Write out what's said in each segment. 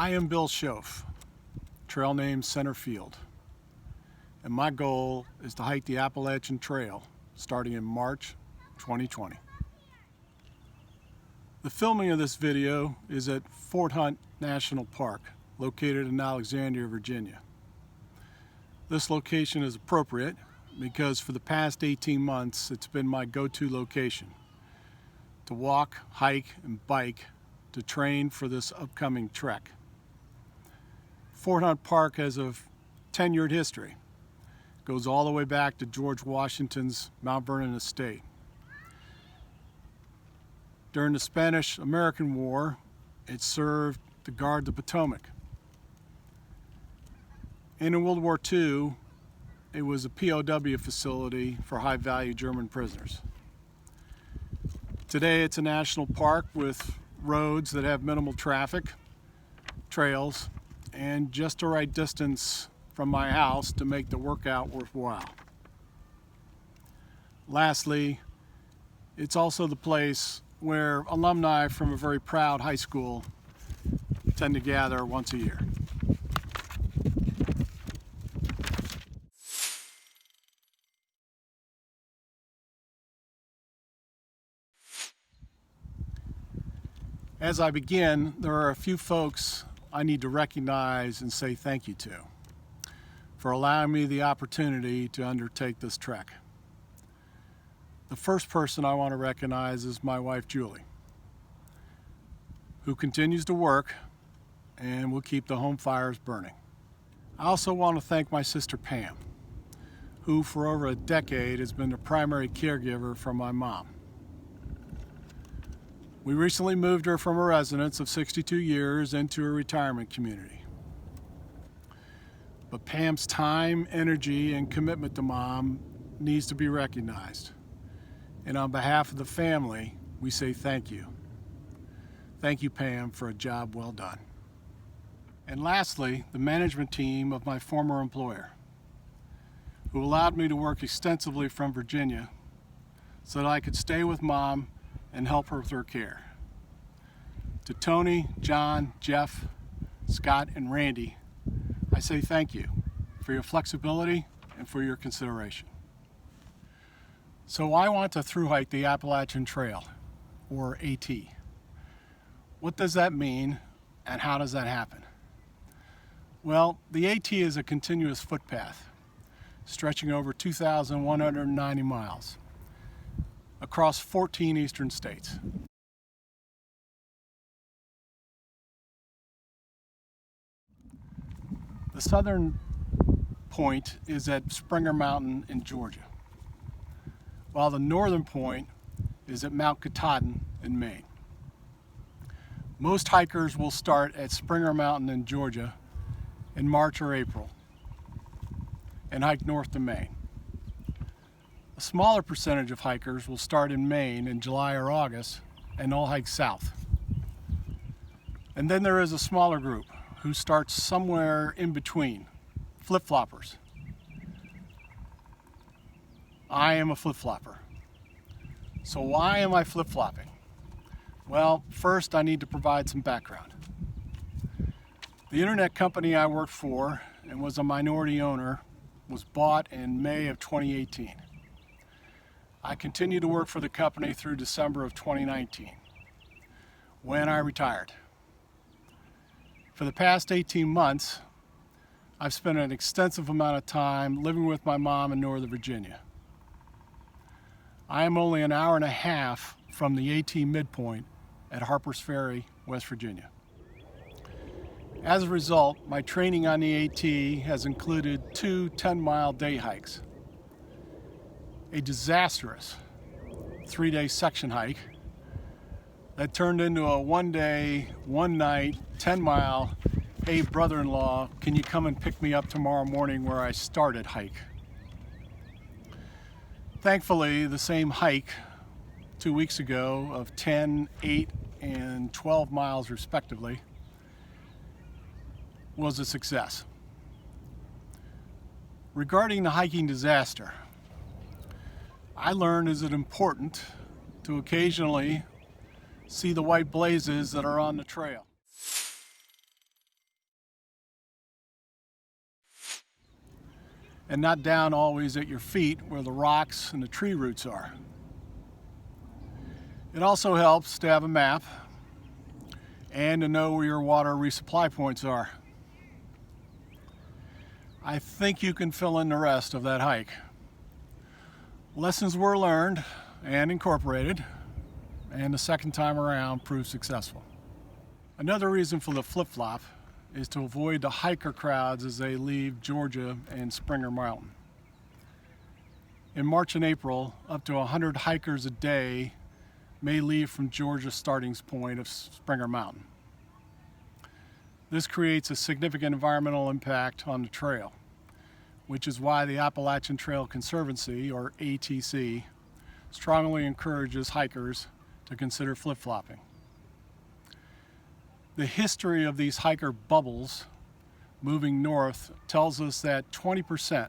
I am Bill Schoaf, trail name Center Field, and my goal is to hike the Appalachian Trail starting in March 2020. The filming of this video is at Fort Hunt National Park, located in Alexandria, Virginia. This location is appropriate because for the past 18 months it's been my go-to location to walk, hike, and bike to train for this upcoming trek. Fort Hunt Park has a tenured history. It goes all the way back to George Washington's Mount Vernon estate. During the Spanish-American War, it served to guard the Potomac. And in World War II, it was a POW facility for high-value German prisoners. Today, it's a national park with roads that have minimal traffic, trails, and just the right distance from my house to make the workout worthwhile. Lastly, it's also the place where alumni from a very proud high school tend to gather once a year. As I begin, there are a few folks I need to recognize and say thank you to for allowing me the opportunity to undertake this trek. The first person I want to recognize is my wife, Julie, who continues to work and will keep the home fires burning. I also want to thank my sister, Pam, who for over a decade has been the primary caregiver for my mom. We recently moved her from a residence of 62 years into a retirement community. But Pam's time, energy, and commitment to Mom needs to be recognized. And on behalf of the family, we say thank you. Thank you, Pam, for a job well done. And lastly, the management team of my former employer, who allowed me to work extensively from Virginia so that I could stay with Mom and help her with her care. To Tony, John, Jeff, Scott, and Randy, I say thank you for your flexibility and for your consideration. So I want to thru hike the Appalachian Trail, or AT. What does that mean, and how does that happen? Well, the AT is a continuous footpath stretching over 2,190 miles across 14 eastern states. The southern point is at Springer Mountain in Georgia, while the northern point is at Mount Katahdin in Maine. Most hikers will start at Springer Mountain in Georgia in March or April and hike north to Maine. A smaller percentage of hikers will start in Maine in July or August and all hike south. And then there is a smaller group who starts somewhere in between, flip-floppers. I am a flip-flopper. So why am I flip-flopping? Well, first I need to provide some background. The internet company I worked for and was a minority owner was bought in May of 2018. I continued to work for the company through December of 2019, when I retired. For the past 18 months, I've spent an extensive amount of time living with my mom in Northern Virginia. I am only an hour and a half from the AT midpoint at Harpers Ferry, West Virginia. As a result, my training on the AT has included 2 10-mile day hikes, a disastrous 3-day section hike that turned into a 1-day, 1-night, 10-mile, hey brother-in-law, can you come and pick me up tomorrow morning where I started hike. Thankfully, the same hike 2 weeks ago of 10, 8, and 12 miles respectively was a success. Regarding the hiking disaster, I learned is it important to occasionally see the white blazes that are on the trail. and not down always at your feet where the rocks and the tree roots are. It also helps to have a map and to know where your water resupply points are. I think you can fill in the rest of that hike. Lessons were learned and incorporated, and the second time around proved successful. Another reason for the flip-flop is to avoid the hiker crowds as they leave Georgia and Springer Mountain. In March and April, up to 100 hikers a day may leave from Georgia's starting point of Springer Mountain. This creates a significant environmental impact on the trail, which is why the Appalachian Trail Conservancy, or ATC, strongly encourages hikers to consider flip-flopping. The history of these hiker bubbles moving north tells us that 20%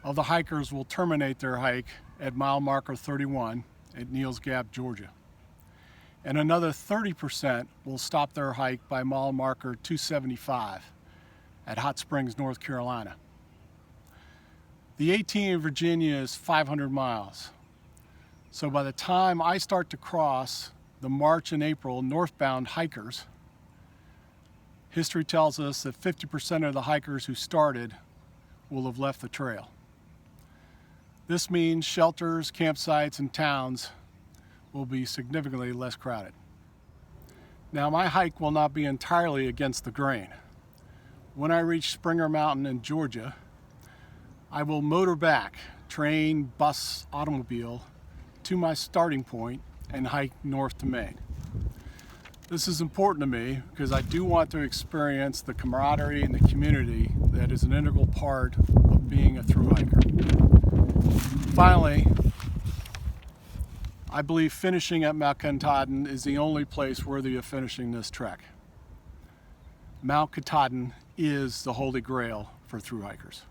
of the hikers will terminate their hike at mile marker 31 at Neels Gap, Georgia. And another 30% will stop their hike by mile marker 275 at Hot Springs, North Carolina. The AT in Virginia is 500 miles. So by the time I start to cross the March and April northbound hikers, history tells us that 50% of the hikers who started will have left the trail. This means shelters, campsites, and towns will be significantly less crowded. Now, my hike will not be entirely against the grain. When I reach Springer Mountain in Georgia, I will motor back, train, bus, automobile, to my starting point and hike north to Maine. This is important to me because I do want to experience the camaraderie and the community that is an integral part of being a thru hiker. Finally, I believe finishing at Mount Katahdin is the only place worthy of finishing this trek. Mount Katahdin is the holy grail for thru hikers.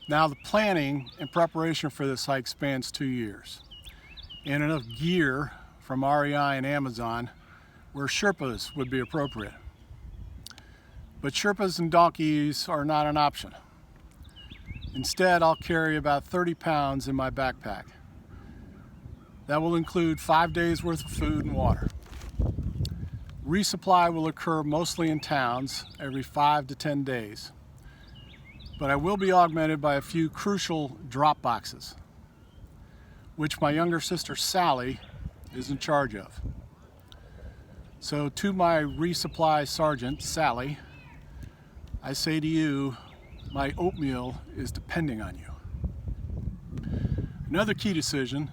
Now, the planning and preparation for this hike spans 2 years, and enough gear from REI and Amazon where Sherpas would be appropriate. But Sherpas and donkeys are not an option. Instead, I'll carry about 30 pounds in my backpack. That will include 5 days worth of food and water. Resupply will occur mostly in towns every 5 to 10 days, but I will be augmented by a few crucial drop boxes, which my younger sister Sally is in charge of. So to my resupply sergeant, Sally, I say to you, my oatmeal is depending on you. Another key decision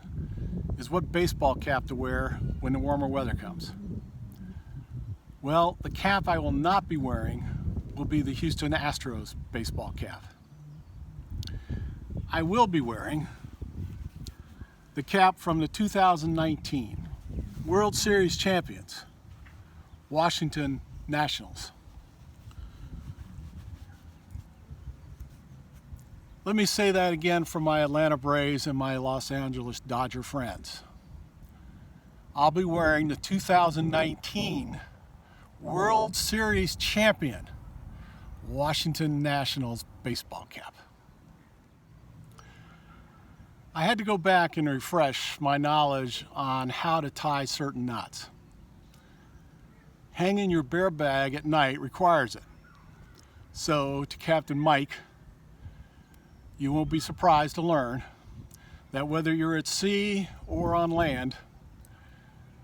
is what baseball cap to wear when the warmer weather comes. Well, the cap I will not be wearing will be the Houston Astros baseball cap. I will be wearing the cap from the 2019 World Series champions, Washington Nationals. Let me say that again for my Atlanta Braves and my Los Angeles Dodger friends. I'll be wearing the 2019 World Series champion, Washington Nationals baseball cap. I had to go back and refresh my knowledge on how to tie certain knots. Hanging your bear bag at night requires it. So, to Captain Mike, you won't be surprised to learn that whether you're at sea or on land,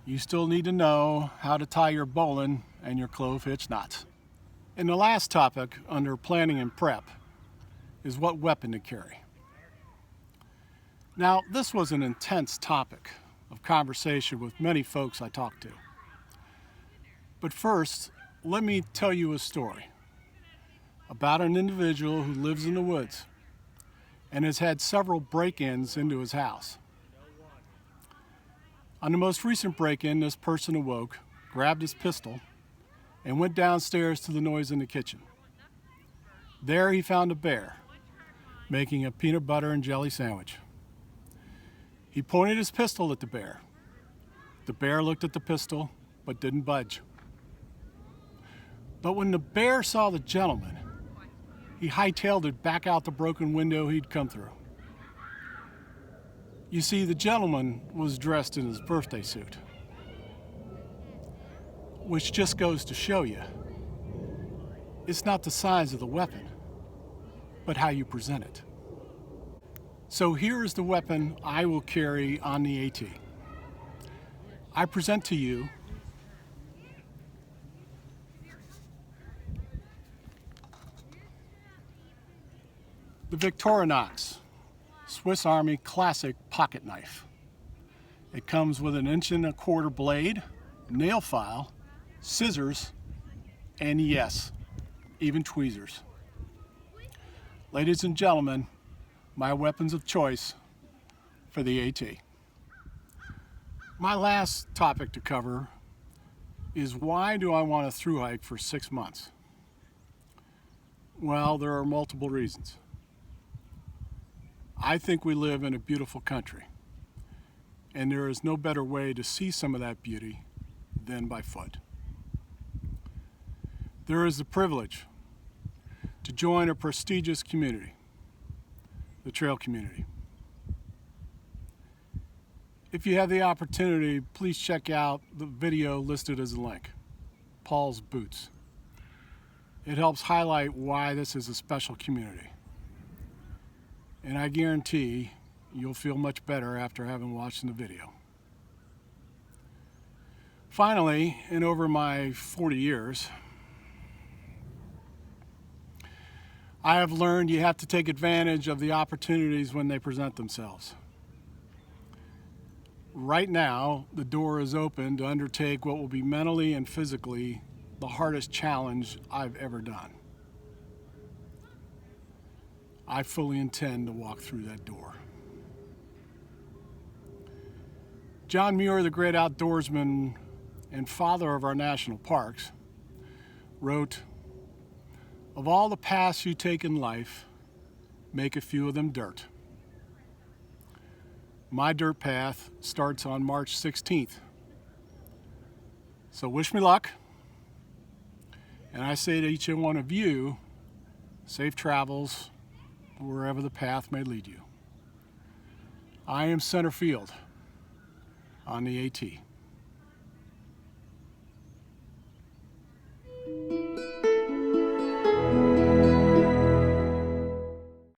you still need to know how to tie your bowline and your clove hitch knots. And the last topic under planning and prep is what weapon to carry. Now, this was an intense topic of conversation with many folks I talked to. But first, let me tell you a story about an individual who lives in the woods and has had several break-ins into his house. On the most recent break-in, this person awoke, grabbed his pistol, and went downstairs to the noise in the kitchen. There he found a bear making a peanut butter and jelly sandwich. He pointed his pistol at the bear. The bear looked at the pistol but didn't budge. But when the bear saw the gentleman, he hightailed it back out the broken window he'd come through. You see, the gentleman was dressed in his birthday suit, which just goes to show you, it's not the size of the weapon, but how you present it. So here is the weapon I will carry on the AT. I present to you the Victorinox Swiss Army Classic Pocket Knife. It comes with an 1.25 inch blade, nail file, scissors, and yes, even tweezers. Ladies and gentlemen, my weapons of choice for the AT. My last topic to cover is, why do I want to thru hike for 6 months? Well, there are multiple reasons. I think we live in a beautiful country, and there is no better way to see some of that beauty than by foot. There is the privilege to join a prestigious community, the trail community. If you have the opportunity, please check out the video listed as a link, Paul's Boots. It helps highlight why this is a special community. And I guarantee you'll feel much better after having watched the video. Finally, in over my 40 years, I have learned you have to take advantage of the opportunities when they present themselves. Right now, the door is open to undertake what will be mentally and physically the hardest challenge I've ever done. I fully intend to walk through that door. John Muir, the great outdoorsman and father of our national parks, wrote, "Of all the paths you take in life, make a few of them dirt." My dirt path starts on March 16th. So wish me luck. And I say to each and one of you, safe travels wherever the path may lead you. I am center field on the AT.